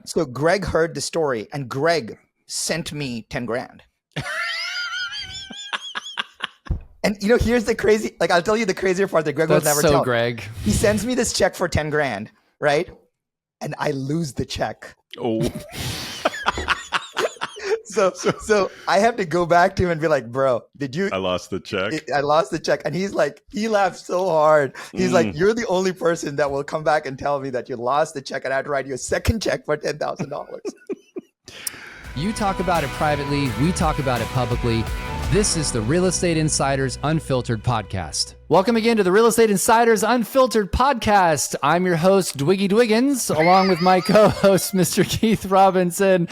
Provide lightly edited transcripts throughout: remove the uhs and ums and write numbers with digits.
So Greg heard the story and Greg sent me 10 grand. And here's the crazy, like, I'll tell you the crazier part that Greg will never tell. Greg. He sends me this check for 10 grand, right? And I lose the check. Oh. So I have to go back to him and be like, bro, I lost the check. I lost the check. And he's like, he laughed so hard. He's like, you're the only person that will come back and tell me that you lost the check and I had to write you a second check for $10,000. You talk about it privately. We talk about it publicly. This is the Real Estate Insiders Unfiltered podcast. Welcome again to the Real Estate Insiders Unfiltered podcast. I'm your host, Dwiggy Dwiggins, along with my co-host, Mr. Keith Robinson.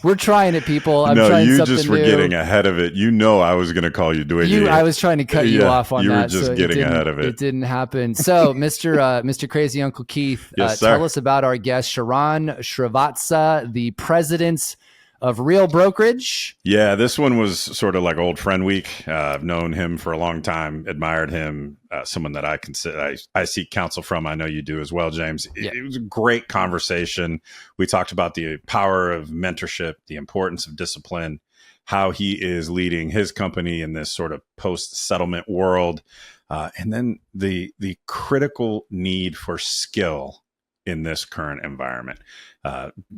We're trying it, people. I'm trying something new. You just were getting ahead of it. I was going to call you Dwiggy. I was trying to cut you off on that. You were just getting ahead of it. It didn't happen. So, Mr. Crazy Uncle Keith, tell us about our guest, Sharran Srivatsaa, the president of Real Brokerage. Yeah, this one was sort of like old friend week. I've known him for a long time, admired him, someone that I consider I seek counsel from. I know you do as well, James. It was a great conversation. We talked about the power of mentorship, the importance of discipline, how he is leading his company in this sort of post-settlement world, and then the critical need for skill in this current environment.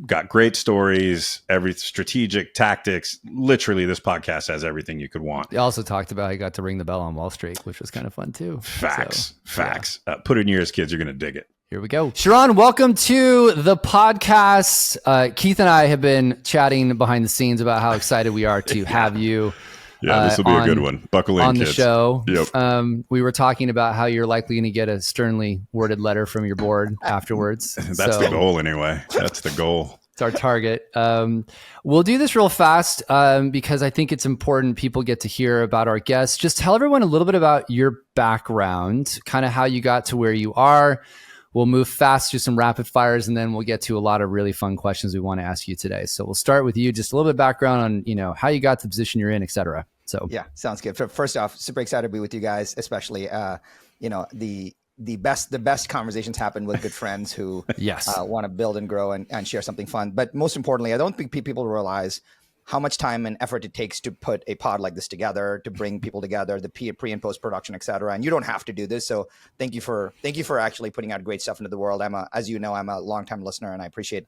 Got great stories, every strategic tactics. Literally, this podcast has everything you could want. He also talked about how he got to ring the bell on Wall Street, which was kind of fun too. Facts. Put it in your ears, kids. You're going to dig it. Here we go. Sharran, welcome to the podcast. Keith and I have been chatting behind the scenes about how excited we are to have you. Yeah, this will be a good one. Buckle in, on kids. The show. Yep. We were talking about how you're likely going to get a sternly worded letter from your board afterwards. That's the goal anyway. That's the goal. It's our target. We'll do this real fast because I think it's important people get to hear about our guests. Just tell everyone a little bit about your background, kind of how you got to where you are. We'll move fast through some rapid fires, and then we'll get to a lot of really fun questions we want to ask you today. So we'll start with you, just a little bit of background on, how you got to the position you're in, et cetera. So yeah, sounds good. First off, super excited to be with you guys, especially, the best conversations happen with good friends who want to build and grow and share something fun. But most importantly, I don't think people realize how much time and effort it takes to put a pod like this together, to bring people together, the pre and post production, et cetera. And you don't have to do this. So thank you for actually putting out great stuff into the world. As you know, I'm a longtime listener and I appreciate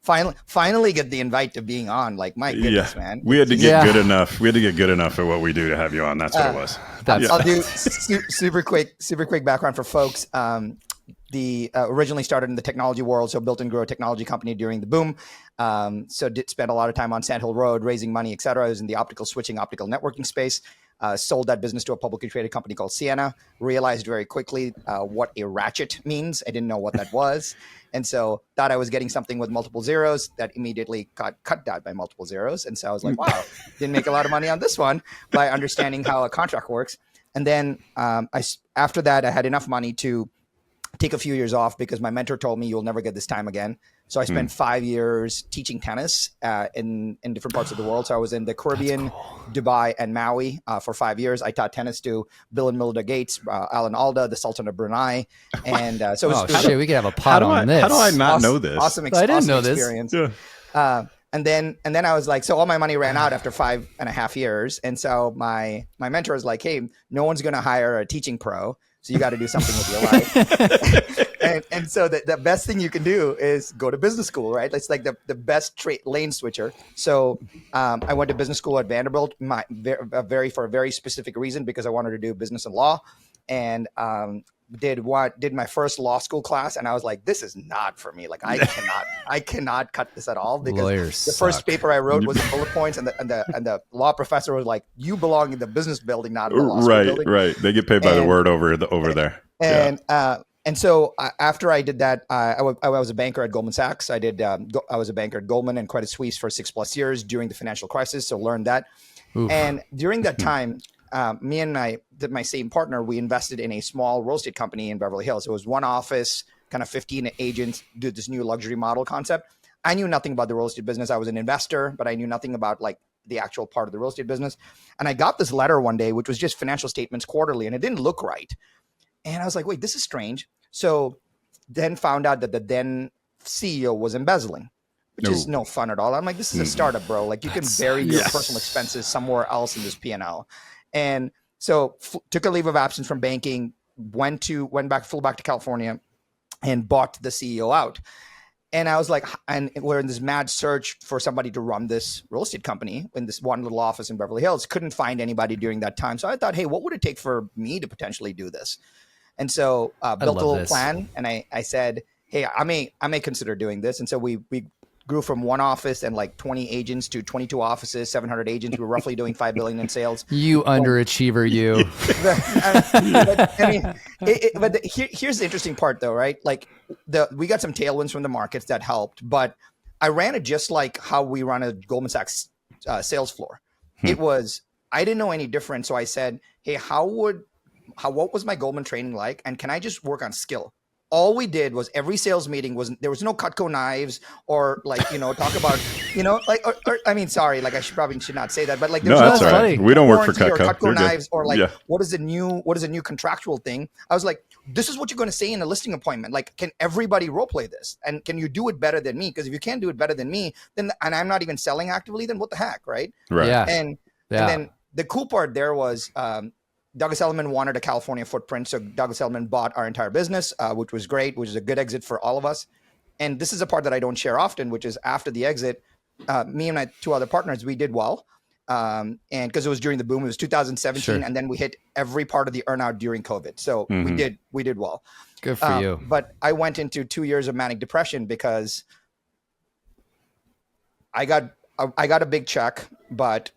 finally get the invite to being on. Like, my goodness, man. We had to get good enough. We had to get good enough at what we do to have you on. That's what it was. I'll do super quick background for folks. Originally started in the technology world, so built and grew a technology company during the boom. So did spend a lot of time on Sand Hill Road, raising money, et cetera. I was in the optical switching, optical networking space. Sold that business to a publicly traded company called Sienna. Realized very quickly what a ratchet means. I didn't know what that was. And so thought I was getting something with multiple zeros. That immediately got cut down by multiple zeros. And so I was like, wow, didn't make a lot of money on this one by understanding how a contract works. And then after that, I had enough money to take a few years off because my mentor told me you'll never get this time again. So I spent 5 years teaching tennis in different parts of the world. So I was in the Caribbean, Dubai, and Maui for 5 years. I taught tennis to Bill and Melinda Gates, Alan Alda, the Sultan of Brunei. And so it was we could have a pod on this. How do I not know this? I didn't know this. Experience. Yeah. And then I was like, so all my money ran out after 5.5 years. And so my mentor was like, hey, no one's going to hire a teaching pro. So you got to do something with your life. and so the best thing you can do is go to business school, right? It's like the best lane switcher. So I went to business school at Vanderbilt for a very specific reason, because I wanted to do business and law. And did my first law school class, and I was like, this is not for me. Like, I cannot cut this at all, because lawyers the first paper I wrote was in bullet points, and the law professor was like, you belong in the business building, not in the law school building. Right. They get paid by the word over there. And so after I did that, I was a banker at Goldman Sachs. I was a banker at Goldman and Credit Suisse for 6+ years during the financial crisis. So learned that. Oof. And during that time, me and my same partner, we invested in a small real estate company in Beverly Hills. It was one office, kind of 15 agents, did this new luxury model concept. I knew nothing about the real estate business. I was an investor, but I knew nothing about like the actual part of the real estate business. And I got this letter one day, which was just financial statements quarterly, and it didn't look right. And I was like, wait, this is strange. So then found out that the then CEO was embezzling. which is no fun at all. I'm like, this is a startup, bro. Like you can bury your personal expenses somewhere else in this P&L. And so took a leave of absence from banking, flew back to California and bought the CEO out. And I was like, and we're in this mad search for somebody to run this real estate company in this one little office in Beverly Hills. Couldn't find anybody during that time. So I thought, hey, what would it take for me to potentially do this? And so built a little plan. And I said, hey, I may consider doing this. And so we grew from one office and like 20 agents to 22 offices, 700 agents. We were roughly doing $5 billion in sales. You underachiever, you. Here's the interesting part, though, right? Like we got some tailwinds from the markets that helped, but I ran it just like how we run a Goldman Sachs sales floor. It was I didn't know any different, so I said, hey, what was my Goldman training like, and can I just work on skill? All we did was every sales meeting there was no Cutco knives or like, talk about, like, I mean, sorry, like I should not say that, but like, no, that's all right. We don't work for Cutco. Or Cutco knives or like, what is a new contractual thing? I was like, this is what you're going to say in a listing appointment. Like, can everybody role play this? And can you do it better than me? Because if you can't do it better than me, then, and I'm not even selling actively, then what the heck, right? Right. Yeah. And then the cool part there was, Douglas Elliman wanted a California footprint, so Douglas Elliman bought our entire business, which was great, which is a good exit for all of us. And this is a part that I don't share often, which is after the exit, me and my two other partners, we did well. And because it was during the boom, it was 2017, and then we hit every part of the earnout during COVID. So we did well. Good for you. But I went into 2 years of manic depression because I got a big check, but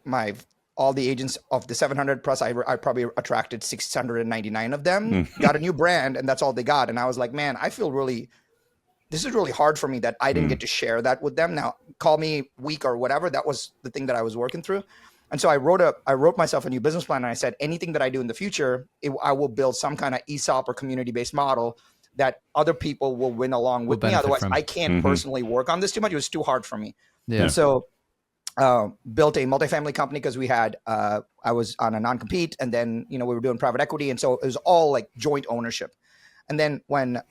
all the agents of the 700 plus, I probably attracted 699 of them, got a new brand, and that's all they got. And I was like, man, this is really hard for me that I didn't get to share that with them. Now, call me weak or whatever. That was the thing that I was working through. And so I wrote myself a new business plan, and I said, anything that I do in the future, I will build some kind of ESOP or community-based model that other people will win along with me. Otherwise, I can't personally work on this too much. It was too hard for me. Yeah. And so built a multifamily company because we had I was on a non-compete, and then we were doing private equity, and so it was all like joint ownership. And then when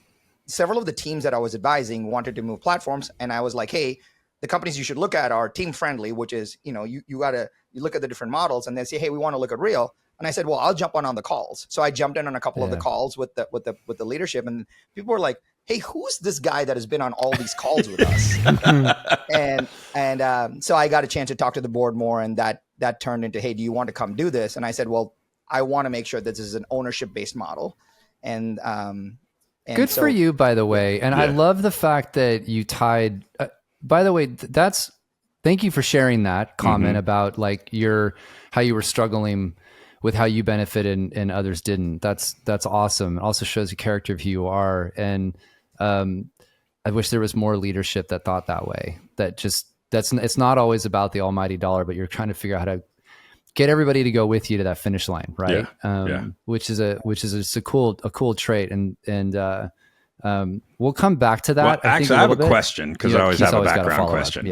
several of the teams that I was advising wanted to move platforms, and I was like, hey, the companies you should look at are team friendly, which is you look at the different models and then say, hey, we want to look at Real. And I said, well, I'll jump on the calls. So I jumped in on a couple of the calls with the leadership, and people were like, hey, who's this guy that has been on all these calls with us? and so I got a chance to talk to the board more, and that turned into, hey, do you want to come do this? And I said, well, I want to make sure that this is an ownership-based model. And good for you, by the way. And I love the fact that you tied. By the way, thank you for sharing that comment about like how you were struggling with how you benefited and others didn't. That's awesome. It also shows the character of who you are. And I wish there was more leadership that thought that way. It's not always about the almighty dollar, but you're trying to figure out how to get everybody to go with you to that finish line, right? Which is a cool trait. And we'll come back to that. Well, actually, I have a question because I always have a background question.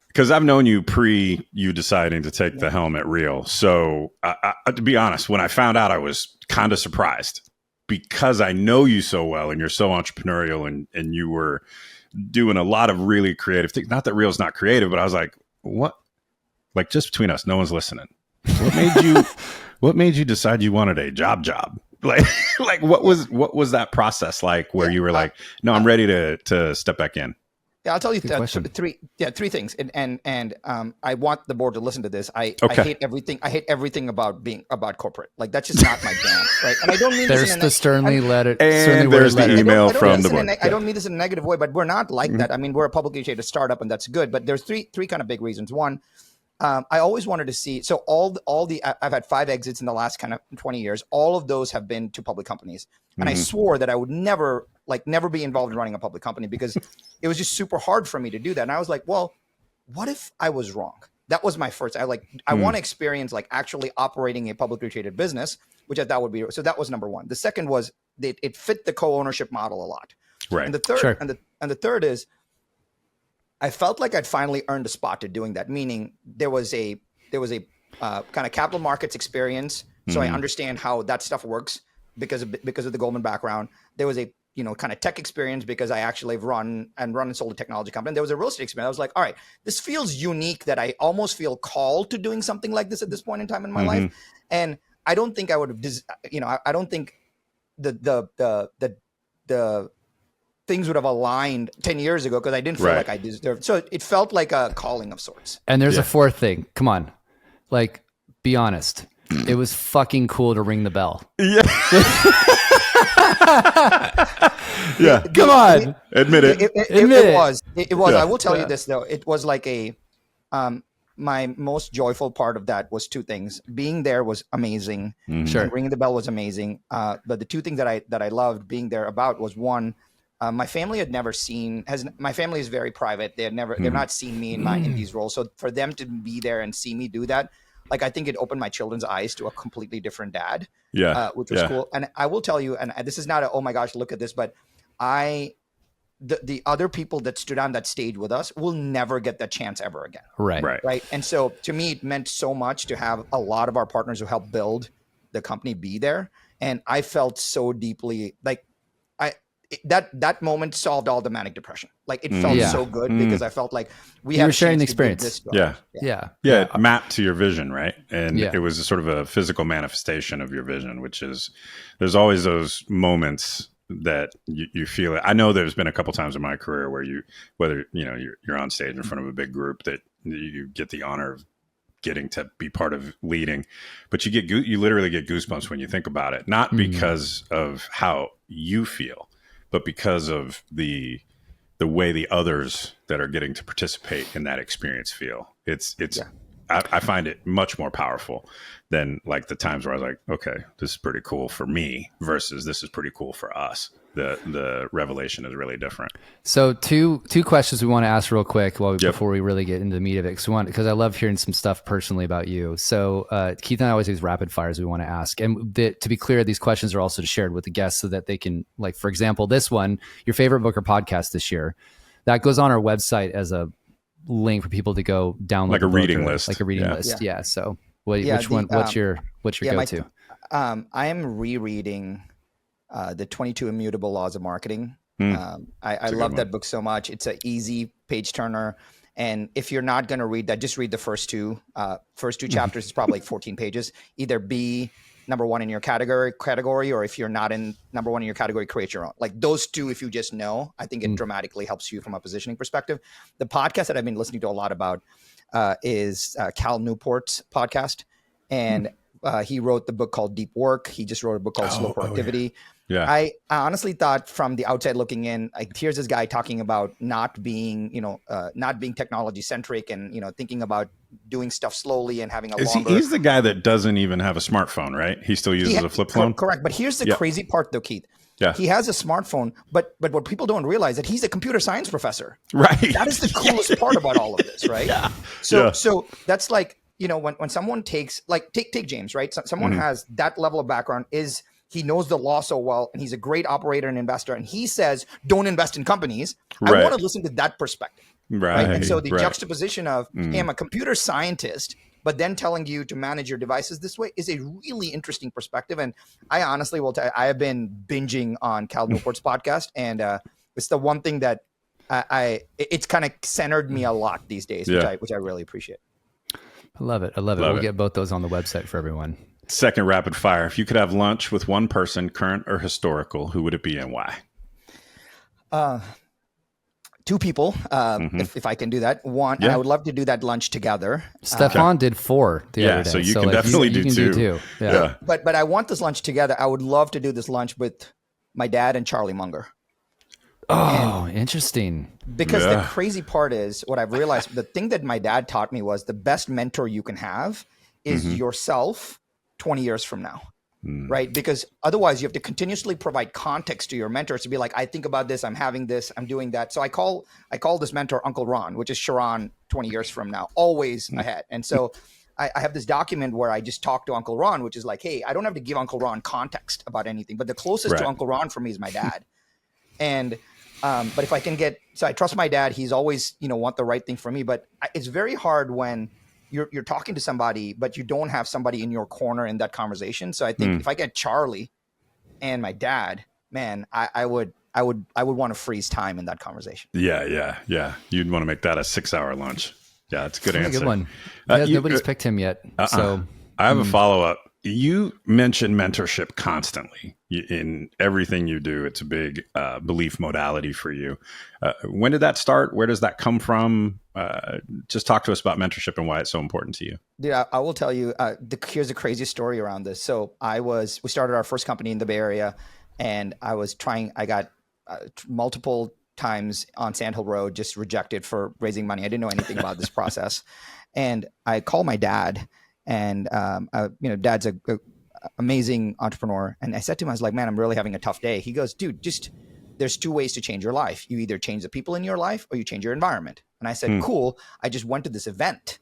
Because I've known you pre you deciding to take the helm at Real. So to be honest, when I found out, I was kind of surprised because I know you so well and you're so entrepreneurial and you were doing a lot of really creative things. Not that Real's not creative, but I was like, what? Like just between us, no one's listening. What made you decide you wanted a job? Like what was that process like where you were like, no, I'm ready to step back in? Yeah, I'll tell you three things. And I want the board to listen to this. I hate everything. I hate everything about corporate. Like that's just not my jam, right? And I don't mean there's the sternly letter. And there's the email from the board. I don't mean this in a negative way, but we're not like that. I mean, we're a publicly traded startup, and that's good. But there's three kind of big reasons. One, I always wanted to see. So I've had 5 exits in the last kind of 20 years. All of those have been to public companies, and I swore that I would never be involved in running a public company because it was just super hard for me to do that. And I was like, well, what if I was wrong? That was my first. I want to experience like actually operating a publicly traded business, which I thought would be. So that was number one. The second was that it fit the co-ownership model a lot. Right. And the third, and the third is, I felt like I'd finally earned a spot to doing that. Meaning there was a kind of capital markets experience, so I understand how that stuff works because of the Goldman background. There was a kind of tech experience because I actually have run and sold a technology company. And there was a real estate experience. I was like, all right, this feels unique that I almost feel called to doing something like this at this point in time in my life. And I don't think I would have, I don't think the things would have aligned 10 years ago because I didn't feel like I deserved. So it felt like a calling of sorts. And there's a fourth thing. Come on. Like, be honest. It was fucking cool to ring the bell. Yeah. Yeah. Come on. Admit it. It was. Yeah. I will tell you this though. It was like my most joyful part of that was two things. Being there was amazing. Sure. And ringing the bell was amazing. But the two things that I loved being there about was one, my family had never seen. My family is very private. They've not seen me in these roles. So for them to be there and see me do that, like I think it opened my children's eyes to a completely different dad. Yeah, which was cool. And I will tell you, and this is not oh my gosh, look at this, but the other people that stood on that stage with us will never get that chance ever again. Right. And so to me, it meant so much to have a lot of our partners who helped build the company be there. And I felt so deeply like that moment solved all the manic depression. Like it felt so good because I felt like you were sharing the experience. Yeah. It mapped to your vision, right? And it was a sort of a physical manifestation of your vision, which is there's always those moments that you feel it. I know there's been a couple times in my career where you're on stage in front of a big group that you get the honor of getting to be part of leading, but you literally get goosebumps when you think about it, not because of how you feel, but because of the way the others that are getting to participate in that experience feel. I find it much more powerful than like the times where I was like, okay, this is pretty cool for me versus this is pretty cool for us. The revelation is really different. So two questions we want to ask real quick before we really get into the meat of it. Because I love hearing some stuff personally about you. So Keith and I always do these rapid fires we want to ask. And to be clear, these questions are also shared with the guests so that they can, like, for example, this one, your favorite book or podcast this year, that goes on our website as a link for people to go download. Like a reading list. Like a reading list. Yeah. So which one, what's your go-to? I am rereading the 22 Immutable Laws of Marketing. I love that book so much. It's an easy page turner. And if you're not going to read that, just read the first two chapters. It's probably like 14 pages. Either be number one in your category, or if you're not in number one in your category, create your own. Like those two, if you just know, I think it dramatically helps you from a positioning perspective. The podcast that I've been listening to a lot about is Cal Newport's podcast. And he wrote the book called Deep Work. He just wrote a book called Slow Productivity. Yeah. I honestly thought from the outside looking in, like here's this guy talking about not being technology centric and, thinking about doing stuff slowly and having a longer. He's the guy that doesn't even have a smartphone, right? He still uses a flip phone? Correct. But here's the crazy part though, Keith. Yeah. He has a smartphone, but what people don't realize that he's a computer science professor. Right. That is the coolest part about all of this, right? Yeah. So that's like, when someone takes, like, take James, right? Someone has that level of background, he knows the law so well, and he's a great operator and investor, and he says, don't invest in companies. Right. I want to listen to that perspective. Right. And so the juxtaposition of, hey, I'm a computer scientist, but then telling you to manage your devices this way is a really interesting perspective. And I honestly will tell you, I have been binging on Cal Newport's podcast, and it's the one thing that it's kind of centered me a lot these days, which I really appreciate. I love it. We'll get both those on the website for everyone. Second rapid fire. If you could have lunch with one person, current or historical, who would it be and why? Two people, if I can do that. One, and I would love to do that lunch together. Stefan did 4 the other day. So you can definitely do 2. Yeah. But I want this lunch together. I would love to do this lunch with my dad and Charlie Munger. Oh, interesting. Because the crazy part is what I've realized, the thing that my dad taught me was the best mentor you can have is yourself 20 years from now, right? Because otherwise you have to continuously provide context to your mentors to be like, I think about this, I'm having this, I'm doing that. So I call this mentor Uncle Ron, which is Sharran 20 years from now, always ahead. And so I have this document where I just talk to Uncle Ron, which is like, hey, I don't have to give Uncle Ron context about anything, but the closest to Uncle Ron for me is my dad. And but if I can so I trust my dad. He's always, want the right thing for me. But it's very hard when you're talking to somebody, but you don't have somebody in your corner in that conversation. So I think if I get Charlie and my dad, man, I would I would want to freeze time in that conversation. Yeah. You'd want to make that a 6-hour lunch. Yeah, that's a good answer. A good one. Nobody's picked him yet. So I have a follow-up. You mention mentorship constantly in everything you do. It's a big belief modality for you. When did that start? Where does that come from? Just talk to us about mentorship and why it's so important to you. Yeah, I will tell you, here's a crazy story around this. So we started our first company in the Bay Area, and I got multiple times on Sand Hill Road, just rejected for raising money. I didn't know anything about this process. And I called my dad, and dad's a amazing entrepreneur. And I said to him, I was like, man, I'm really having a tough day. He goes, dude, there's two ways to change your life. You either change the people in your life or you change your environment. And I said, cool. I just went to this event.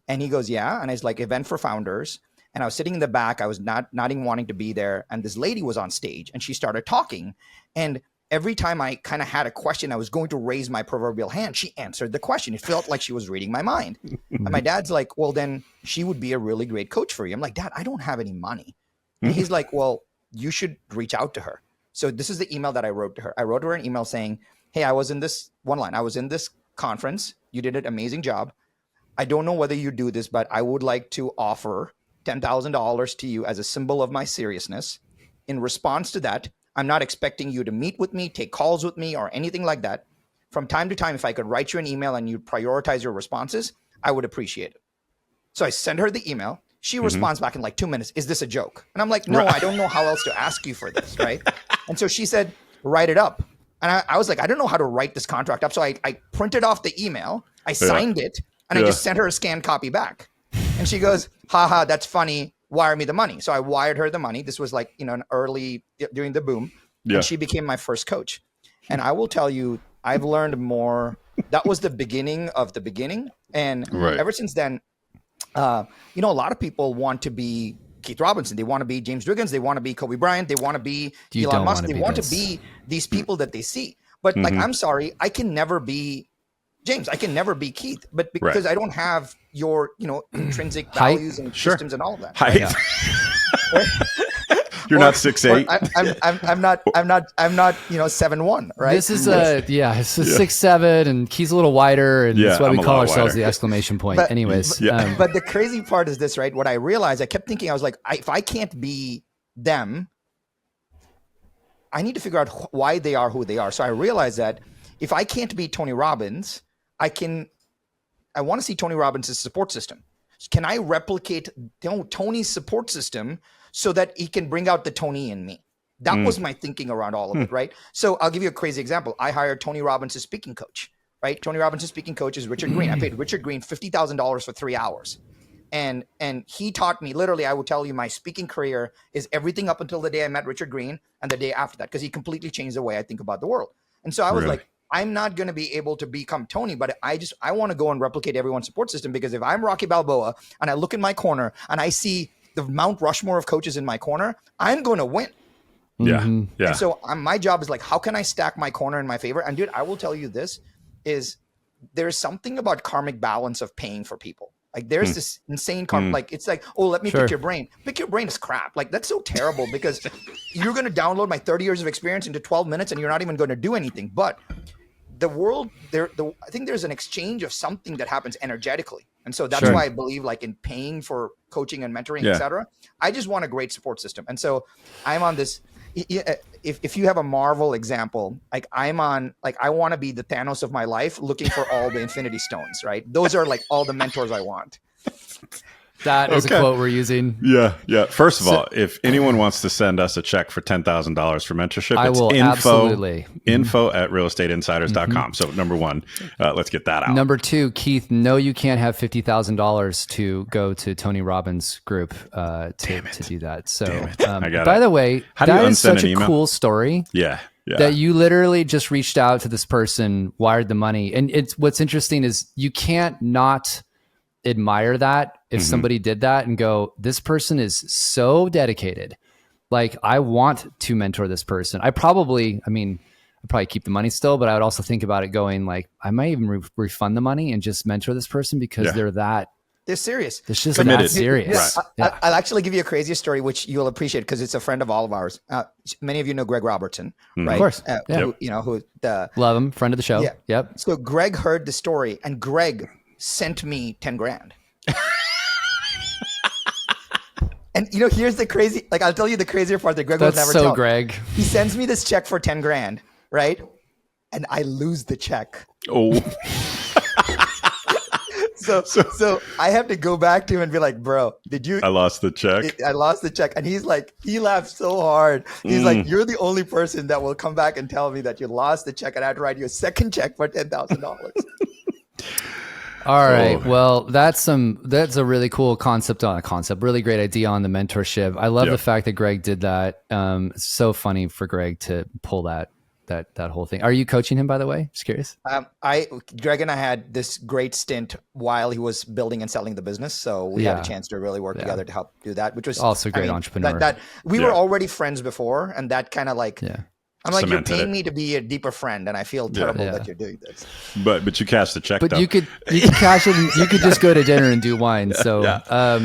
And he goes, yeah. And it's like event for founders. And I was sitting in the back. I was not even wanting to be there. And this lady was on stage and she started talking. And every time I kind of had a question, I was going to raise my proverbial hand, she answered the question. It felt like she was reading my mind. And my dad's like, well, then she would be a really great coach for you. I'm like, Dad, I don't have any money. And he's like, well, you should reach out to her. So this is the email that I wrote to her. I wrote her an email saying, hey, I was in this conference. You did an amazing job. I don't know whether you do this, but I would like to offer $10,000 to you as a symbol of my seriousness. In response to that, I'm not expecting you to meet with me, take calls with me, or anything like that. From time to time, if I could write you an email and you prioritize your responses, I would appreciate it. So I send her the email. She responds back in like 2 minutes. Is this a joke? And I'm like, no, I don't know how else to ask you for this, right? And so she said, write it up. And I was like, I don't know how to write this contract up. So I printed off the email. I signed it. And I just sent her a scanned copy back. And she goes, haha, that's funny. Wire me the money. So I wired her the money. This was like, during the boom. Yeah. And she became my first coach. And I will tell you, I've learned more. That was the beginning of the beginning. And ever since then, a lot of people want to be Keith Robinson. They want to be James Dwiggins. They want to be Kobe Bryant. They want to be Elon Musk. They want to be these people that they see. But like, I'm sorry, I can never be James. I can never be Keith, but because I don't have your, intrinsic values and systems and all of that. Height. You're not 6'8". I'm not 7'1", right? This is it's 6'7", and Keith's a little wider, and that's why we call ourselves the exclamation point. But the crazy part is this, right? What I realized, I kept thinking, I was like, if I can't be them, I need to figure out why they are who they are. So I realized that if I can't be Tony Robbins, I want to see Tony Robbins' support system. Can I replicate Tony's support system so that he can bring out the Tony in me? That was my thinking around all of it, right? So I'll give you a crazy example. I hired Tony Robbins' speaking coach, right? Tony Robbins' speaking coach is Richard Green. I paid Richard Green $50,000 for 3 hours. And he taught me, literally, I will tell you, my speaking career is everything up until the day I met Richard Green and the day after that, because he completely changed the way I think about the world. And so I was like, I'm not going to be able to become Tony, but I want to go and replicate everyone's support system, because if I'm Rocky Balboa and I look in my corner and I see the Mount Rushmore of coaches in my corner, I'm going to win. Yeah. And so my job is like, how can I stack my corner in my favor? And dude, I will tell you this is there's something about karmic balance of paying for people. Like there's this insane like it's like, oh, let me pick your brain. Pick your brain is crap. Like that's so terrible, because you're going to download my 30 years of experience into 12 minutes and you're not even going to do anything. But the world, I think there's an exchange of something that happens energetically. And so that's why I believe like in paying for coaching and mentoring, et cetera, I just want a great support system. And so I'm on this, if you have a Marvel example, like I'm on, like I want to be the Thanos of my life looking for all the Infinity Stones, right? Those are like all the mentors I want. That is a quote we're using. Yeah. First of all, if anyone wants to send us a check for $10,000 for mentorship, it's info at realestateinsiders.com. So number one, let's get that out. Number two, Keith, no, you can't have $50,000 to go to Tony Robbins' group to do that. So by the way, that is such a cool story. Yeah. That you literally just reached out to this person, wired the money. And what's interesting is you can't not admire that if somebody did that and go, this person is so dedicated. Like, I want to mentor this person. I'd probably keep the money still, but I would also think about it going like, I might even refund the money and just mentor this person because they're that They're serious. It's just Committed. that serious. Right. Yeah. I'll actually give you a crazier story, which you'll appreciate because it's a friend of all of ours. Many of you know Greg Robertson, right? Of course. Yeah. Who the Love him. Friend of the show. Yeah. Yep. So Greg heard the story, and Greg sent me 10 grand. And here's the crazy. Like, I'll tell you the crazier part that Greg will That's never so tell. Greg. He sends me this check for 10 grand, right? And I lose the check. Oh, So I have to go back to him and be like, bro, I lost the check. I lost the check. And he's like, he laughed so hard. He's like, you're the only person that will come back and tell me that you lost the check and I had to write you a second check for $10,000. All right. Well, that's a really cool really great idea on the mentorship. I love the fact that Greg did that. It's so funny for Greg to pull that whole thing. Are you coaching him, by the way? Just curious. Greg and I had this great stint while he was building and selling the business. So we had a chance to really work together to help do that, which was also a great entrepreneur. That we were already friends before. And that kind of like, I'm like, cemented you're paying me to be a deeper friend. And I feel terrible that you're doing this. But you cashed the check. But though. you could cash it. You could just go to dinner and do wine. So I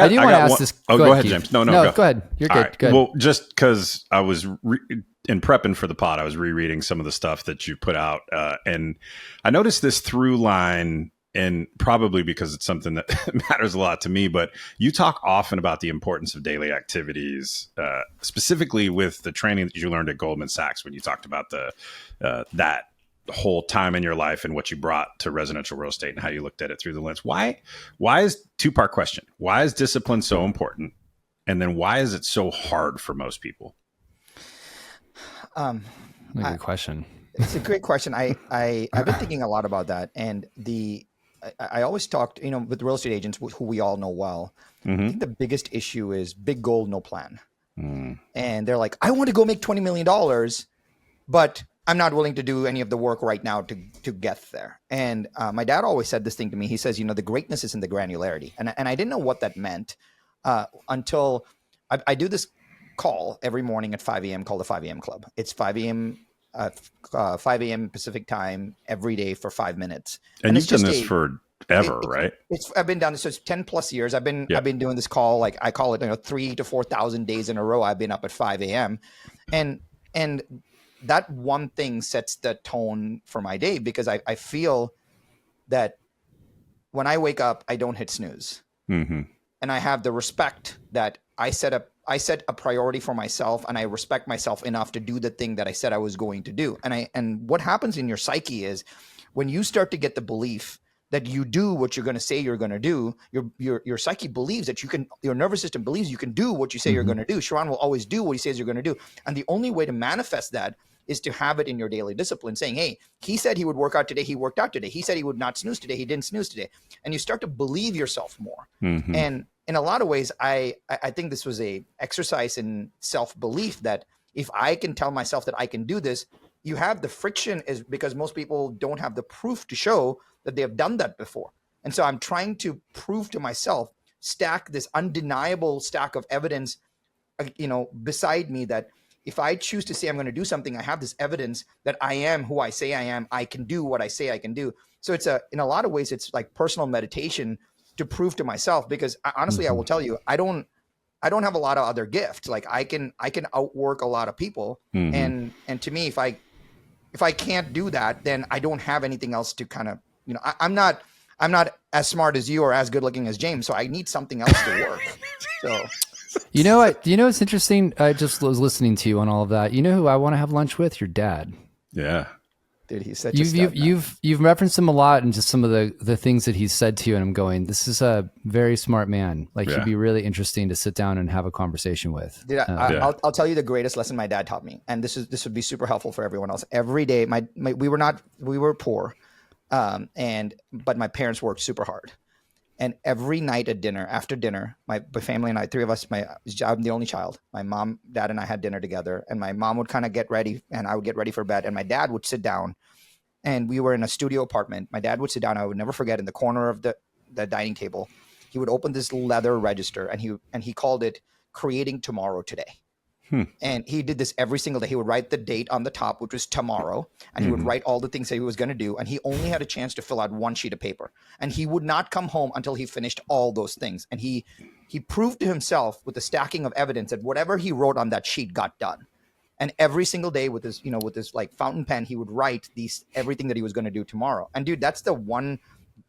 do want to ask this. Go ahead, James. No, go ahead. You're good. Right. Good. Well, just because I was in prepping for the pod, I was rereading some of the stuff that you put out, and I noticed this through line. And probably because it's something that matters a lot to me, but you talk often about the importance of daily activities, specifically with the training that you learned at Goldman Sachs when you talked about that whole time in your life and what you brought to residential real estate and how you looked at it through the lens. Why is two-part question? Why is discipline so important? And then why is it so hard for most people? Good question. It's a great question. I've been thinking a lot about that, and I always talked, with real estate agents who we all know well. I think the biggest issue is big goal, no plan. And they're like, I want to go make $20 million, but I'm not willing to do any of the work right now to get there. And my dad always said this thing to me. He says, the greatness is in the granularity. And I didn't know what that meant until I do this call every morning at 5 a.m. called the 5 a.m. Club. It's 5 a.m. 5 a.m. Pacific time every day for 5 minutes. And you've done this forever, right? I've been down this. So it's 10 plus years. I've been doing this call. Like I call it, 3,000 to 4,000 days in a row. I've been up at 5 a.m. And that one thing sets the tone for my day because I feel that when I wake up, I don't hit snooze. And I have the respect that I set a priority for myself, and I respect myself enough to do the thing that I said I was going to do. And what happens in your psyche is when you start to get the belief that you do what you're going to say you're going to do, your psyche believes that your nervous system believes you can do what you say you're going to do. Sharran will always do what he says you're going to do. And the only way to manifest that is to have it in your daily discipline, saying, hey, he said he would work out today. He worked out today. He said he would not snooze today. He didn't snooze today. And you start to believe yourself more. And in a lot of ways, I think this was a exercise in self-belief that if I can tell myself that I can do this, you have the friction is because most people don't have the proof to show that they have done that before. And so I'm trying to prove to myself, stack this undeniable stack of evidence, beside me that if I choose to say I'm going to do something, I have this evidence that I am who I say I am. I can do what I say I can do. So in a lot of ways, it's like personal meditation to prove to myself, because honestly, I will tell you, I don't have a lot of other gifts. Like I can outwork a lot of people. And to me, if I can't do that, then I don't have anything else to kind of, I'm not as smart as you or as good looking as James. So I need something else to work. So, what's interesting? I just was listening to you on all of that. You know who I want to have lunch with? Your dad. Yeah. Dude, he's such a stud, you've referenced him a lot and just some of the things that he's said to you, and I'm going, this is a very smart man. Like he'd be really interesting to sit down and have a conversation with. Dude, I'll tell you the greatest lesson my dad taught me, and this would be super helpful for everyone else. Every day, we were poor, but my parents worked super hard, and every night at dinner, after dinner, my family and I, three of us, I'm the only child. My mom, dad, and I had dinner together, and my mom would kind of get ready, and I would get ready for bed, and my dad would sit down. And we were in a studio apartment. My dad would sit down. I would never forget, in the corner of the dining table, he would open this leather register, and he called it "Creating Tomorrow Today." And he did this every single day. He would write the date on the top, which was tomorrow, and he would write all the things that he was going to do. And he only had a chance to fill out one sheet of paper. And he would not come home until he finished all those things. And he proved to himself with the stacking of evidence that whatever he wrote on that sheet got done. And every single day with his, with his like fountain pen, he would write everything that he was going to do tomorrow. And dude, that's the one,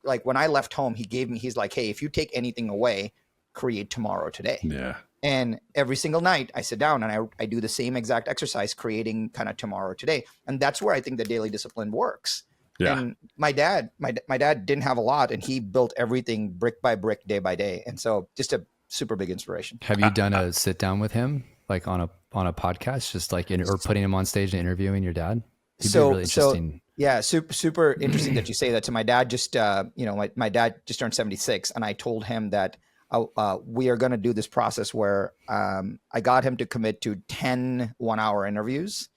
like when I left home, he's like, hey, if you take anything away, create tomorrow today. Yeah. And every single night I sit down and I do the same exact exercise, creating kind of tomorrow today. And that's where I think the daily discipline works. Yeah. And my dad didn't have a lot, and he built everything brick by brick, day by day. And so just a super big inspiration. Have you done a sit down with him, like on a podcast, just like or putting him on stage and interviewing your dad? He'd be really interesting. Yeah, super interesting that you say that. So my dad just, my dad just turned 76, and I told him that we are going to do this process where I got him to commit to 10 1-hour interviews,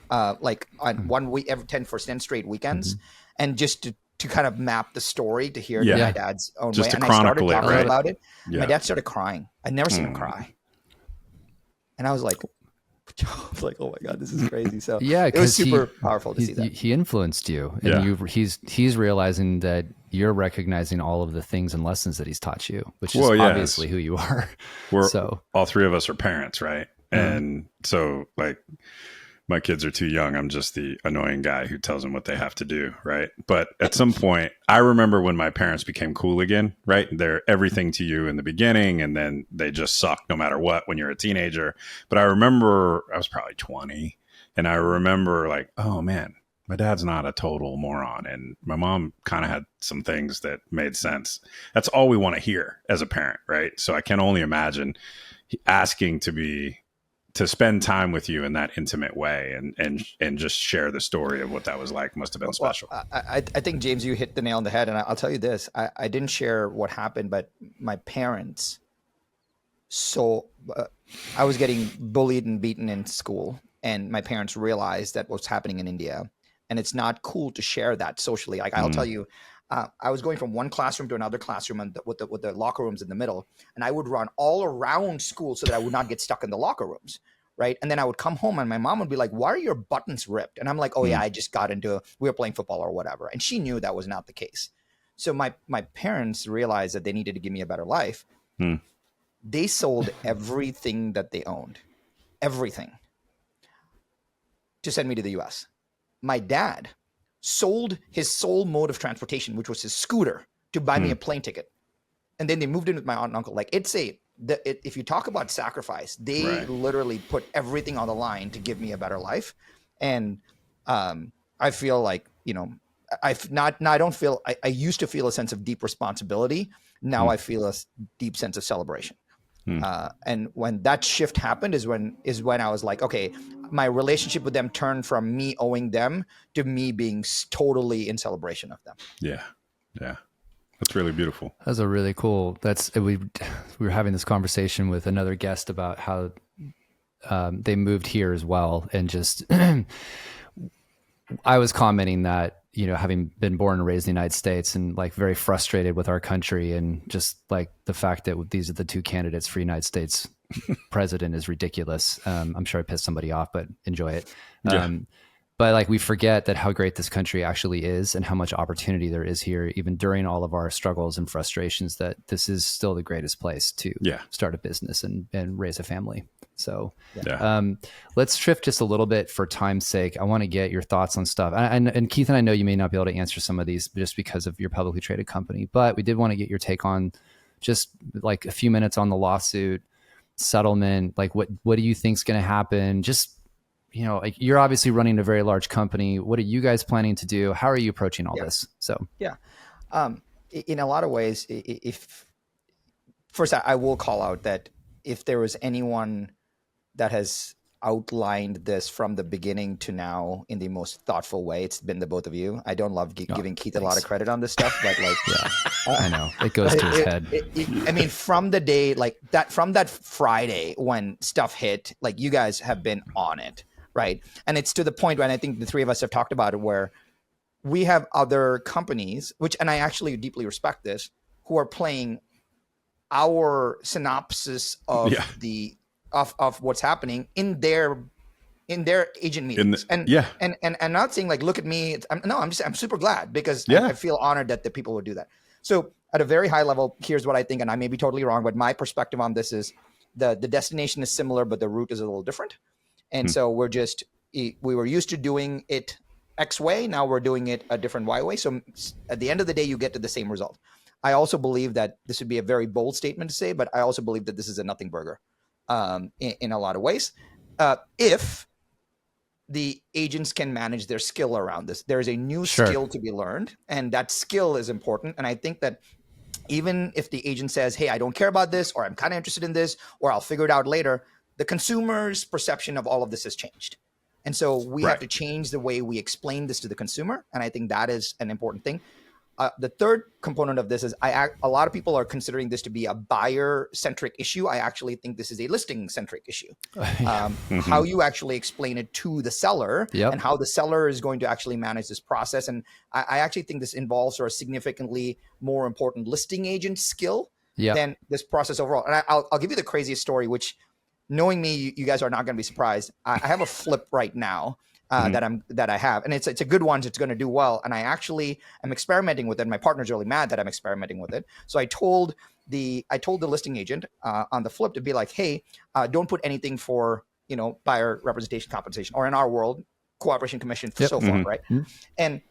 like on 1 week, every 10 straight weekends, and just to kind of map the story to hear my dad's own just way. To and chronicle I started talking right? about it. Yeah. My dad started crying. I'd never seen him cry. And I was like, oh my God, this is crazy. So it was super powerful to see that. He influenced you, and he's realizing that you're recognizing all of the things and lessons that he's taught you, which is obviously who you are. All three of us are parents, right? And so like my kids are too young. I'm just the annoying guy who tells them what they have to do, right? But at some point, I remember when my parents became cool again, right? They're everything to you in the beginning, and then they just suck no matter what when you're a teenager. But I remember I was probably 20, and I remember like, oh man, my dad's not a total moron, and my mom kind of had some things that made sense. That's all we want to hear as a parent, right? So I can only imagine asking to spend time with you in that intimate way and just share the story of what that was like. Must have been special. I think, James, you hit the nail on the head. And I'll tell you this, I didn't share what happened, but my parents, I was getting bullied and beaten in school, and my parents realized that what's happening in India, and it's not cool to share that socially. Like I'll tell you, I was going from one classroom to another classroom with the locker rooms in the middle, and I would run all around school so that I would not get stuck in the locker rooms, right? And then I would come home, and my mom would be like, "Why are your buttons ripped?" And I'm like, "Oh yeah, I just got we were playing football or whatever," and she knew that was not the case. So my parents realized that they needed to give me a better life. They sold everything that they owned, everything, to send me to the U.S. My dad sold his sole mode of transportation, which was his scooter, to buy me a plane ticket. And then they moved in with my aunt and uncle. Like if you talk about sacrifice, they literally put everything on the line to give me a better life. And I feel like, I used to feel a sense of deep responsibility. Now I feel a deep sense of celebration. And when that shift happened is when I was like, okay, my relationship with them turned from me owing them to me being totally in celebration of them. Yeah. Yeah. That's really beautiful. That's a really cool. We were having this conversation with another guest about how they moved here as well. And just, I was commenting that, having been born and raised in the United States and like very frustrated with our country, and just like the fact that these are the two candidates for United States president is ridiculous. I'm sure I pissed somebody off, but enjoy it. But like we forget that how great this country actually is and how much opportunity there is here, even during all of our struggles and frustrations, that this is still the greatest place to start a business and raise a family. So let's shift just a little bit for time's sake. I want to get your thoughts on stuff. And Keith and I know you may not be able to answer some of these just because of your publicly traded company, but we did want to get your take on just like a few minutes on the lawsuit settlement. Like what do you think is going to happen? Just, like you're obviously running a very large company. What are you guys planning to do? How are you approaching all this? So, in a lot of ways, first I will call out that if there was anyone that has outlined this from the beginning to now in the most thoughtful way, it's been the both of you. I don't love giving Keith a lot of credit on this stuff, but like, I know it goes to his head. I mean, from the day from that Friday when stuff hit, like you guys have been on it, right? And it's to the point when I think the three of us have talked about it, where we have other companies, and I actually deeply respect this, who are playing our synopsis of the of what's happening in their agent meetings. And not saying like, look at me. I'm super glad, because I feel honored that the people would do that. So at a very high level, here's what I think, and I may be totally wrong, but my perspective on this is the destination is similar, but the route is a little different. And so we were used to doing it X way. Now we're doing it a different Y way. So at the end of the day, you get to the same result. I also believe that this would be a very bold statement to say, but I also believe that this is a nothing burger in a lot of ways. If the agents can manage their skill around this, there is a new skill to be learned, and that skill is important. And I think that even if the agent says, hey, I don't care about this, or I'm kind of interested in this, or I'll figure it out later, the consumer's perception of all of this has changed. And so we have to change the way we explain this to the consumer. And I think that is an important thing. The third component of this is a lot of people are considering this to be a buyer-centric issue. I actually think this is a listing-centric issue. How you actually explain it to the seller and how the seller is going to actually manage this process. And I actually think this involves a significantly more important listing agent skill than this process overall. And I'll give you the craziest story, which, knowing me, you guys are not going to be surprised. I have a flip right now that I have, and it's a good one. It's going to do well, and I actually am experimenting with it. My partner's really mad that I'm experimenting with it. So I told the listing agent on the flip to be like, hey, don't put anything for buyer representation compensation, or in our world, cooperation commission for so far, right? And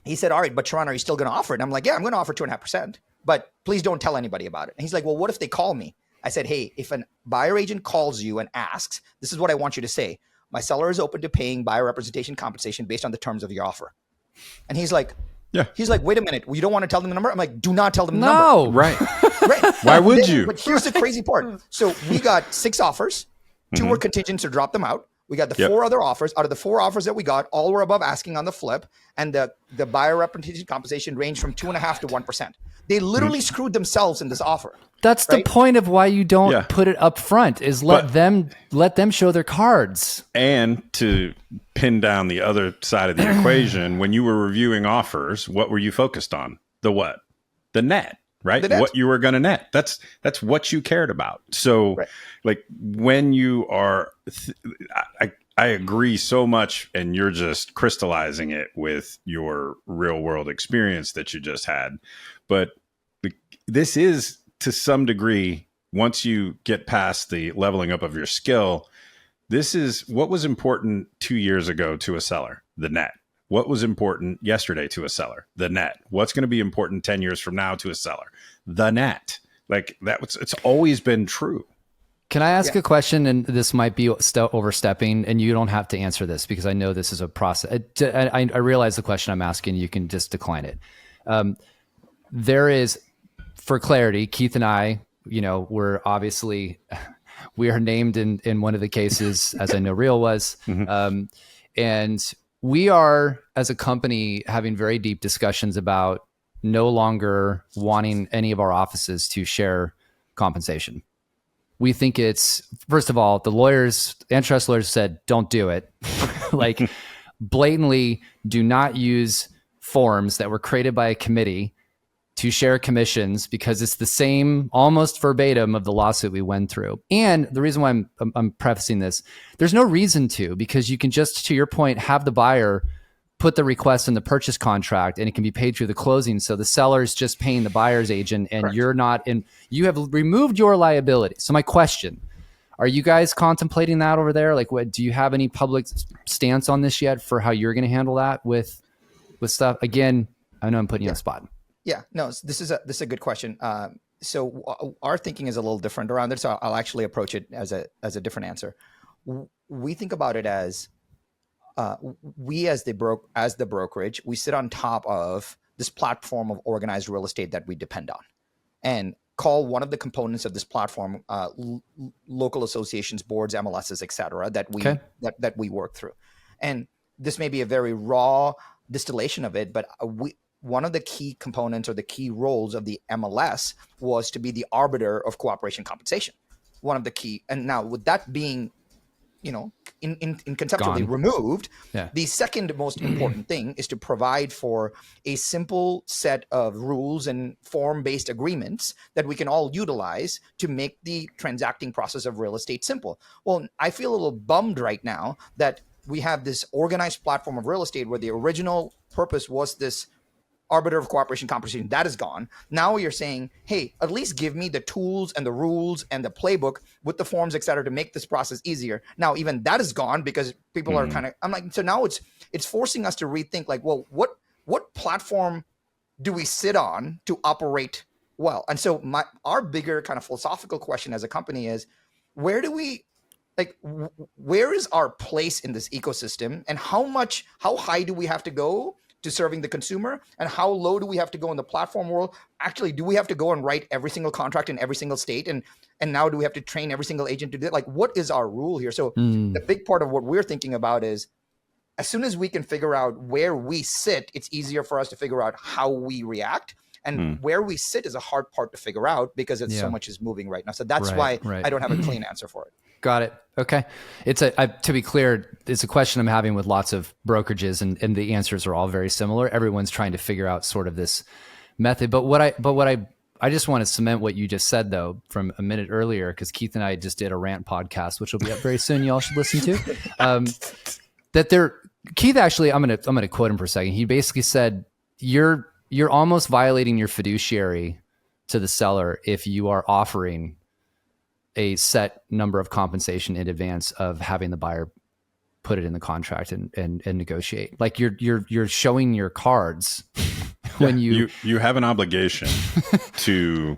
he said, all right, but Sharran, are you still going to offer it? And I'm like, yeah, I'm going to offer 2.5%, but please don't tell anybody about it. And he's like, well, what if they call me? I said, hey, if a buyer agent calls you and asks, this is what I want you to say. My seller is open to paying buyer representation compensation based on the terms of your offer. And he's like, wait a minute. Well, you don't want to tell them the number? I'm like, do not tell them the number. No. Right. Why would you? But here's the crazy part. So we got 6 offers. 2 were contingent to drop them out. We got the 4 other offers. Out of the 4 offers that we got, all were above asking on the flip. And the buyer representation compensation ranged from 2.5% to 1%. They literally screwed themselves in this offer. That's the point of why you don't put it up front, is let them show their cards. And to pin down the other side of the equation, when you were reviewing offers, what were you focused on? The what? The net, right? The net. What you were going to net. That's what you cared about. So like when you are, I agree so much, and you're just crystallizing it with your real world experience that you just had. But this is, to some degree, once you get past the leveling up of your skill, this is what was important 2 years ago to a seller, the net. What was important yesterday to a seller, the net. What's going to be important 10 years from now to a seller, the net. Like it's always been true. Can I ask a question? And this might be overstepping, and you don't have to answer this because I know this is a process. I realize the question I'm asking. You can just decline it. There is, for clarity, Keith and I, we're obviously, we are named in one of the cases, as I know Real was. And we are, as a company, having very deep discussions about no longer wanting any of our offices to share compensation. We think it's, first of all, the lawyers, antitrust lawyers said, don't do it. Like, blatantly do not use forms that were created by a committee to share commissions, because it's the same almost verbatim of the lawsuit we went through. And the reason why I'm prefacing this, there's no reason to, because you can just, to your point, have the buyer put the request in the purchase contract and it can be paid through the closing. So the seller's just paying the buyer's agent, and you're not in, you have removed your liability. So my question, are you guys contemplating that over there? Like, what, do you have any public stance on this yet for how you're going to handle that with stuff? Again, I know I'm putting you on the spot. Yeah, no, this is a good question. So our thinking is a little different around it. So I'll actually approach it as a different answer. We think about it as we as the brokerage, we sit on top of this platform of organized real estate that we depend on, and call one of the components of this platform local associations, boards, MLSs, et cetera, that we work through. And this may be a very raw distillation of it, but one of the key components or the key roles of the MLS was to be the arbiter of cooperation compensation. One of the key, and now with that being in conceptually Gone. removed. Yeah. The second most important thing is to provide for a simple set of rules and form-based agreements that we can all utilize to make the transacting process of real estate simple. Well, I feel a little bummed right now that we have this organized platform of real estate where the original purpose was this arbiter of cooperation conversation that is gone. Now you're saying, hey, at least give me the tools and the rules and the playbook with the forms, et cetera, to make this process easier. Now even that is gone because people are kind of, I'm like, so now it's forcing us to rethink, like, well, what platform do we sit on to operate well? And so our bigger kind of philosophical question as a company is, where is our place in this ecosystem, and how high do we have to go to serving the consumer, and how low do we have to go in the platform world? Actually, do we have to go and write every single contract in every single state? And now do we have to train every single agent to do it? Like, what is our rule here? So the big part of what we're thinking about is, as soon as we can figure out where we sit, it's easier for us to figure out how we react. And where we sit is a hard part to figure out because it's so much is moving right now. So that's why I don't have a clean answer for it. Got it. Okay. To be clear, it's a question I'm having with lots of brokerages, and the answers are all very similar. Everyone's trying to figure out sort of this method. But what I just want to cement what you just said though from a minute earlier, because Keith and I just did a rant podcast, which will be up very soon. You all should listen to. Keith actually, I'm gonna quote him for a second. He basically said, you're almost violating your fiduciary to the seller if you are offering a set number of compensation in advance of having the buyer put it in the contract and negotiate. Like you're showing your cards when you have an obligation to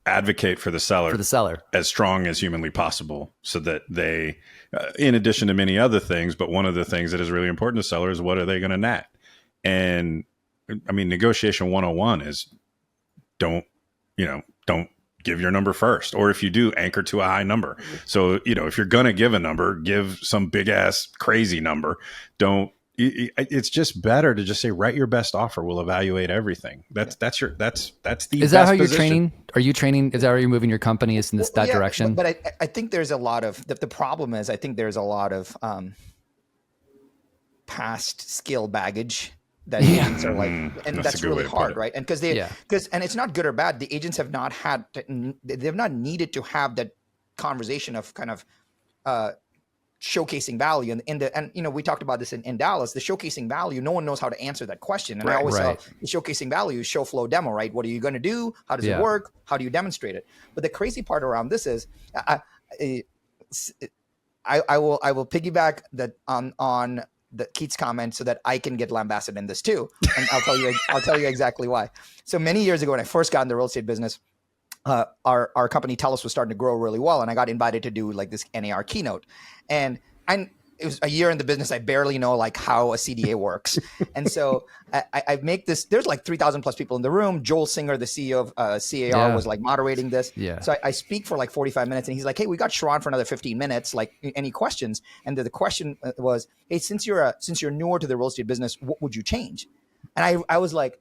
advocate for the seller as strong as humanly possible, so that they, in addition to many other things, but one of the things that is really important to sellers, what are they going to net? And I mean, negotiation 101 is don't give your number first, or if you do, anchor to a high number. So, if you're going to give a number, give some big ass crazy number. It's just better to just say, write your best offer. We'll evaluate everything. That's the Is that best how you're position. training? Are you training? Is that how you're moving your company? Is in that direction? But I think there's a lot of, the problem is, I think there's a lot of past skill baggage that agents are like, and that's really hard, right? And because and it's not good or bad. The agents have not they've not needed to have that conversation of kind of showcasing value. And we talked about this in Dallas, the showcasing value, no one knows how to answer that question. And I always tell the showcasing value is show flow demo, right? What are you going to do? How does it work? How do you demonstrate it? But the crazy part around this is, I will piggyback that on the Keith's comment so that I can get lambasted in this too. And I'll tell you exactly why. So many years ago, when I first got in the real estate business, our company TELUS was starting to grow really well. And I got invited to do like this NAR keynote, and it was a year in the business. I barely know like how a CDA works. And so I make this, there's like 3,000 plus people in the room. Joel Singer, the CEO of CAR was like moderating this. Yeah. So I speak for like 45 minutes and he's like, hey, we got Sharran for another 15 minutes. Like, any questions? And the question was, hey, since you're newer to the real estate business, what would you change? And I was like,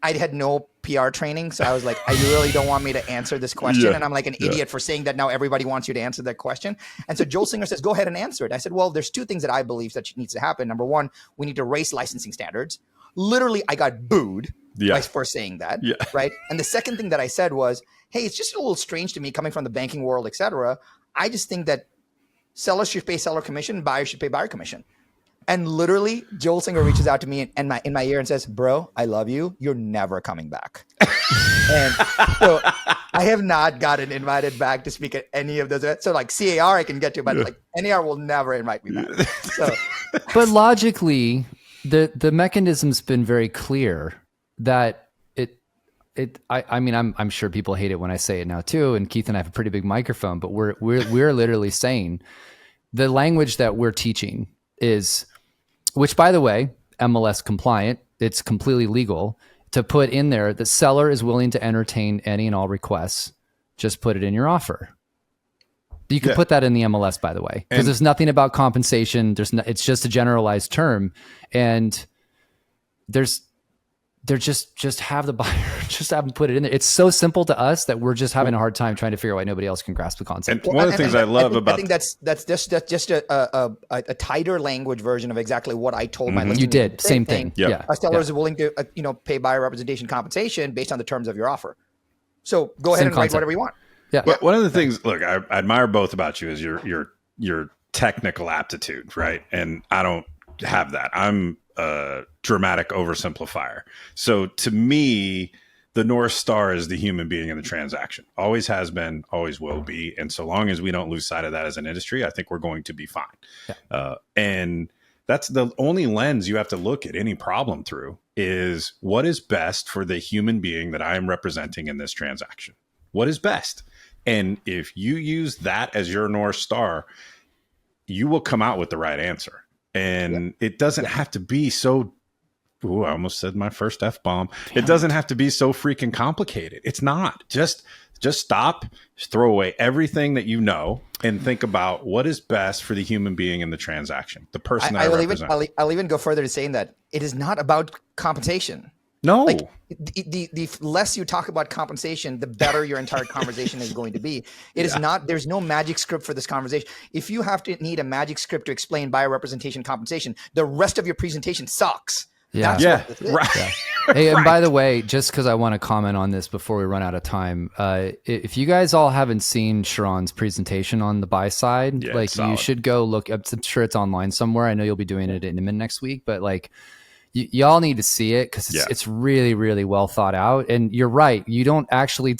I had no PR training. So I was like, I really don't want me to answer this question. Yeah. And I'm like an idiot for saying that now everybody wants you to answer that question. And so Joel Singer says, go ahead and answer it. I said, well, there's two things that I believe that needs to happen. Number one, we need to raise licensing standards. Literally, I got booed for saying that, right? And the second thing that I said was, hey, it's just a little strange to me coming from the banking world, et cetera. I just think that sellers should pay seller commission, buyers should pay buyer commission. And literally, Joel Singer reaches out to me in my ear and says, bro, I love you. You're never coming back. And so I have not gotten invited back to speak at any of those. So like CAR I can get to, but like NAR will never invite me back. So, but logically, the mechanism's been very clear that I'm sure people hate it when I say it now too. And Keith and I have a pretty big microphone, but we're literally saying the language that we're teaching is, which by the way, MLS compliant, it's completely legal to put in there the seller is willing to entertain any and all requests. Just put it in your offer. You can put that in the MLS, by the way, because there's nothing about compensation. It's just a generalized term. And there's they're just have the buyer, just have them put it in there. It's so simple to us that we're just having a hard time trying to figure out why nobody else can grasp the concept. And one of the things I love about I think that's just a tighter language version of exactly what I told my listeners. You did same thing. Yeah. A seller is willing to pay buyer representation compensation based on the terms of your offer. So go ahead and write whatever you want. Yeah. But one of the things, look, I admire both about you is your technical aptitude, right? And I don't have that. I'm a dramatic oversimplifier. So to me, the North Star is the human being in the transaction. Always has been, always will be. And so long as we don't lose sight of that as an industry, I think we're going to be fine. Yeah. And that's the only lens you have to look at any problem through is what is best for the human being that I am representing in this transaction? What is best? And if you use that as your North Star, you will come out with the right answer. And it doesn't have to be so, I almost said my first F-bomb. It doesn't have to be so freaking complicated. It's not. Just stop, just throw away everything that you know and think about what is best for the human being in the transaction, the person that I represent. I'll even go further to saying that it is not about compensation. No. Like the less you talk about compensation, the better your entire conversation is going to be. It is not, there's no magic script for this conversation. If you have to need a magic script to explain buyer representation compensation, the rest of your presentation sucks. Yeah. That's Right. Yeah. Hey, and by the way, just because I want to comment on this before we run out of time, if you guys all haven't seen Sharran's presentation on the buy side, like you should go look. I'm sure it's online somewhere. I know you'll be doing it in Inman next week, but like y'all need to see it because it's really, really well thought out. And you're right. You don't actually.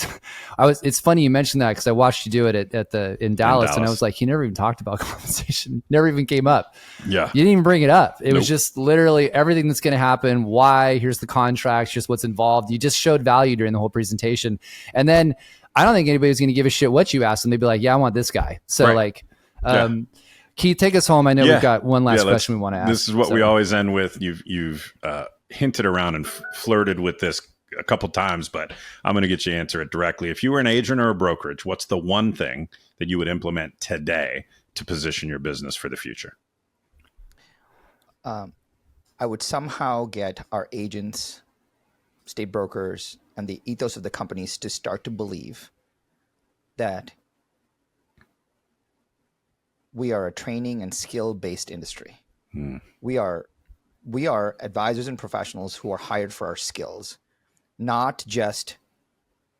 It's funny you mentioned that because I watched you do it in Dallas, and I was like, he never even talked about compensation. Never even came up. Yeah, you didn't even bring it up. It was just literally everything that's going to happen. Why? Here's the contracts. Just what's involved. You just showed value during the whole presentation, and then I don't think anybody's going to give a shit what you asked them. They'd be like, "Yeah, I want this guy." So Keith, take us home. I know we've got one last question we want to ask. This is what we always end with. You've hinted around and flirted with this a couple times, but I'm going to get you to answer it directly. If you were an agent or a brokerage, what's the one thing that you would implement today to position your business for the future? I would somehow get our agents, state brokers, and the ethos of the companies to start to believe that we are a training and skill-based industry. We are advisors and professionals who are hired for our skills, not just,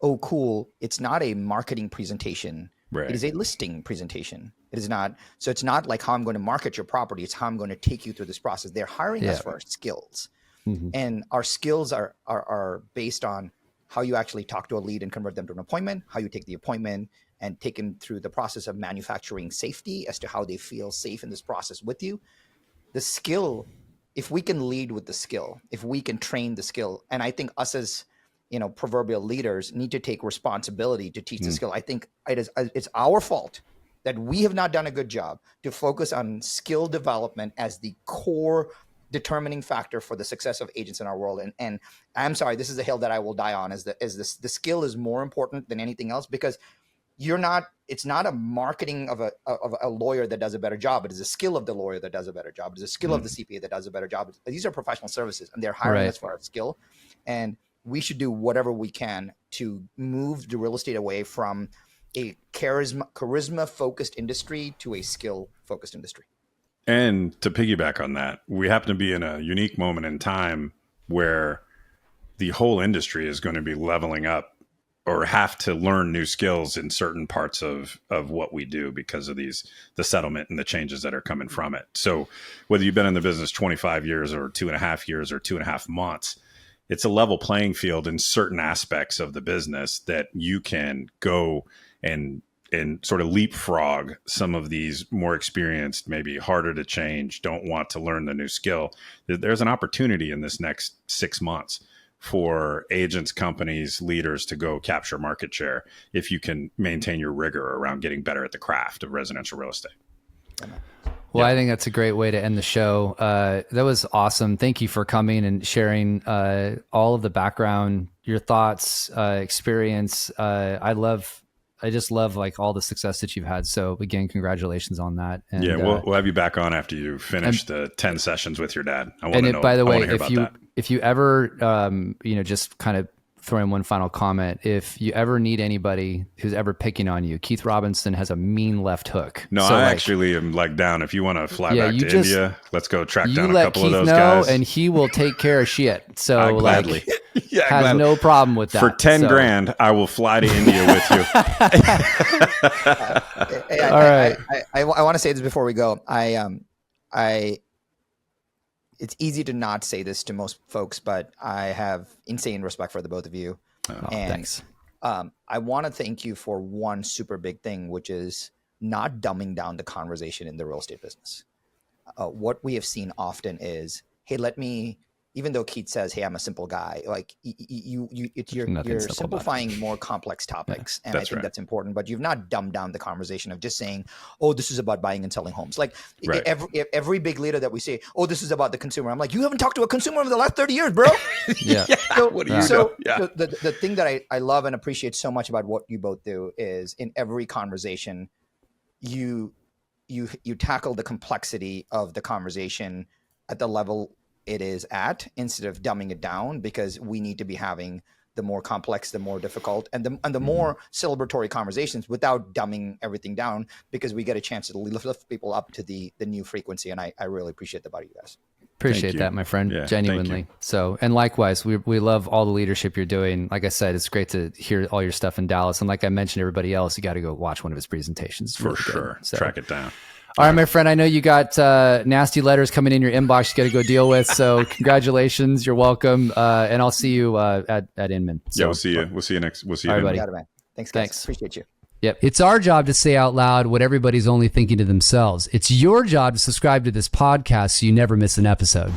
oh, cool. It's not a marketing presentation. Right. It is a listing presentation. It is not. So it's not like how I'm going to market your property. It's how I'm going to take you through this process. They're hiring us for our skills. And our skills are based on how you actually talk to a lead and convert them to an appointment, how you take the appointment and take them through the process of manufacturing safety as to how they feel safe in this process with you. The skill, if we can lead with the skill, if we can train the skill, and I think us as proverbial leaders need to take responsibility to teach the skill. I think it's our fault that we have not done a good job to focus on skill development as the core determining factor for the success of agents in our world. And I'm sorry, this is the hill that I will die on. The skill is more important than anything else because it's not a marketing of a lawyer that does a better job. It is a skill of the lawyer that does a better job. It is a skill of the CPA that does a better job. These are professional services and they're hiring us for our skill. And we should do whatever we can to move the real estate away from a charisma focused industry to a skill focused industry. And to piggyback on that, we happen to be in a unique moment in time where the whole industry is going to be leveling up or have to learn new skills in certain parts of what we do because of the settlement and the changes that are coming from it. So whether you've been in the business 25 years or 2.5 years or 2.5 months, it's a level playing field in certain aspects of the business that you can go and sort of leapfrog some of these more experienced, maybe harder to change, don't want to learn the new skill. There's an opportunity in this next 6 months for agents, companies, leaders to go capture market share if you can maintain your rigor around getting better at the craft of residential real estate. Well, I think that's a great way to end the show. That was awesome. Thank you for coming and sharing all of the background, your thoughts, experience. I just love like all the success that you've had. So again, congratulations on that. And, we'll have you back on after you finish the 10 sessions with your dad. I want to know. By the way, if you ever, just kind of throw in one final comment. If you ever need anybody who's ever picking on you, Keith Robinson has a mean left hook. No, so I actually am down. If you want to fly back to India, let's go track down a couple Keith of those guys. And he will take care of shit. So gladly. Has gladly. No problem with that. For 10 grand, I will fly to India with you. All right. I want to say this before we go. It's easy to not say this to most folks, but I have insane respect for the both of you. Thanks. I want to thank you for one super big thing, which is not dumbing down the conversation in the real estate business. What we have seen often is, hey, even though Keith says, hey, I'm a simple guy, like you're simplifying more complex topics. And I think that's important, but you've not dumbed down the conversation of just saying, oh, this is about buying and selling homes. Like every big leader that we say, oh, this is about the consumer. I'm like, you haven't talked to a consumer over the last 30 years, bro. Yeah. What do you do? Yeah. The thing that I love and appreciate so much about what you both do is in every conversation, you tackle the complexity of the conversation at the level it is at, instead of dumbing it down, because we need to be having the more complex, the more difficult, and the more celebratory conversations without dumbing everything down, because we get a chance to lift people up to the new frequency. And I really appreciate that about you guys. Appreciate that, my friend. Yeah, genuinely. So, and likewise, we love all the leadership you're doing. Like I said, it's great to hear all your stuff in Dallas. And like I mentioned, everybody else, you got to go watch one of his presentations. It's For sure. So, track it down. All right, my friend, I know you got nasty letters coming in your inbox you got to go deal with. So congratulations. You're welcome. And I'll see you at Inman. So, we'll see you. We'll see you next. We'll see you. All right, buddy. Got it, man. Thanks. Appreciate you. Yep. It's our job to say out loud what everybody's only thinking to themselves. It's your job to subscribe to this podcast so you never miss an episode.